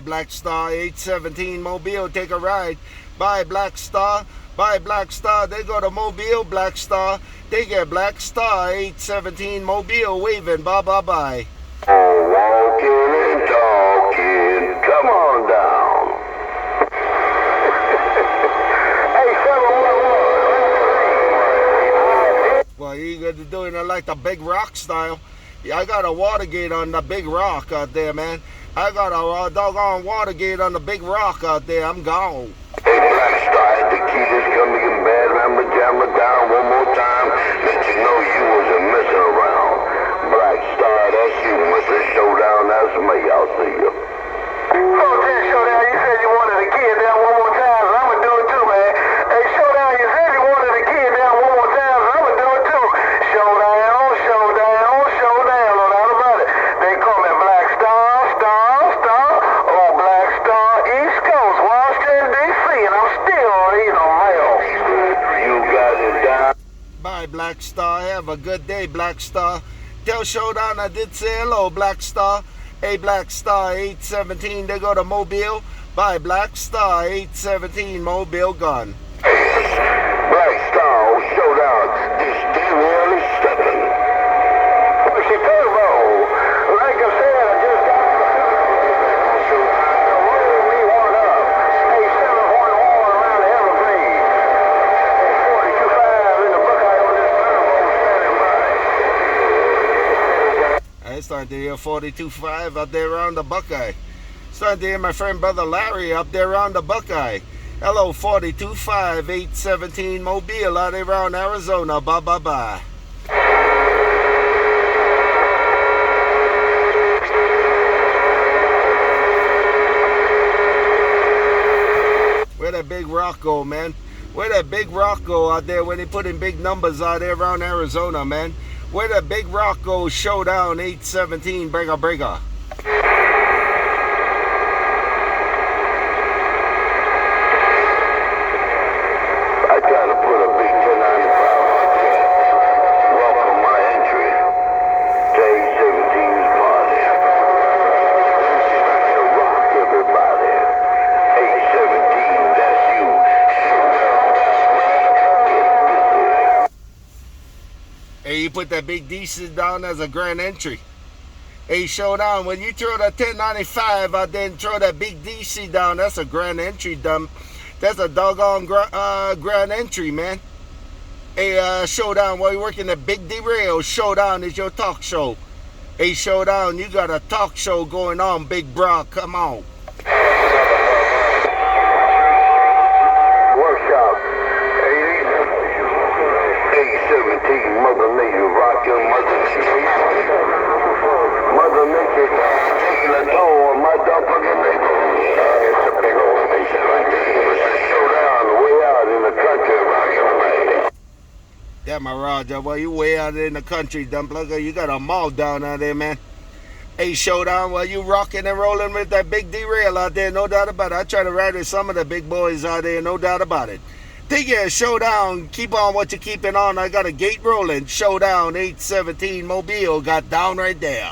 BlackStar 817 Mobile, take a ride. Bye, BlackStar. Bye, BlackStar. They go to Mobile, BlackStar. They get BlackStar 817 Mobile waving. Bye, bye, bye. Walking and talking. Come on down. Hey, 711. Well, you got to do it like the Big Rock style. Yeah, I got a water gate on the Big Rock out there, man. I got a doggone water gate on the Big Rock out there. I'm gone. Hey, BlackStar, the key is coming in bad. Remember, jam it down one more time. Let you know you wasn't messing around. BlackStar, that's you, Mr. Showdown. That's me. I'll see you. Oh, damn, Showdown, you said you wanted the kid down one more time, and I'm going to do it too, man. Hey, Showdown, you said you wanted the kid down one more time, and I'm going to do it too. Showdown, Showdown, Showdown, no doubt about it. They call me BlackStar, Star. Oh, BlackStar, East Coast, Washington, D.C., and I'm still on mail. You got it down. Bye, BlackStar. Have a good day, BlackStar. Tell Showdown I did say hello, BlackStar. Hey, BlackStar 817, they go to Mobile. Bye, BlackStar 817 Mobile gone. BlackStar, Showdown, this D-World is stepping. Push it turbo. Like I said, I just got so roll me one up. Hey, 7-horn horn around the Everglades. Hey, 425 in the Buckeye on this turbo standing by. I started to hear 425 up there around the Buckeye. Started to hear my friend Brother Larry up there around the Buckeye. Hello, 425 817 Mobile out there around Arizona. Bye, bye, bye. Where that Big Rock go, man? Where that Big Rock go out there when they put in big numbers out there around Arizona, man? Where that Big Rock go? Showdown 817 breaker. I gotta put a big 1095 on that. Welcome my entry to 817's party. To rock everybody. 817, that's you. Get busy. Hey, you put that big DC down as a grand entry. Hey, Showdown, when you throw that 1095 out there and throw that big DC down, that's a grand entry, dumb. That's a doggone grand entry, man. Hey, Showdown, while you're working the Big Derail, Showdown is your talk show. Hey, Showdown, you got a talk show going on, Big Brock. Come on. Workshop 817, Mother Nature, rock your Mother Nature. Mother Nature taking a toll on my dog-fucking neighbor. It's a big old station right there. It's a Showdown way out in the country, rocking away. Yeah, my Roger, well, you way out in the country, dumb plugger. You got a mall down out there, man. Hey, Showdown, well, you rocking and rolling with that Big Derail out there, no doubt about it. I try to ride with some of the big boys out there, no doubt about it. Take care, Showdown. Keep on what you're keeping on. I got a gate rolling. Showdown 817 Mobile got down right there.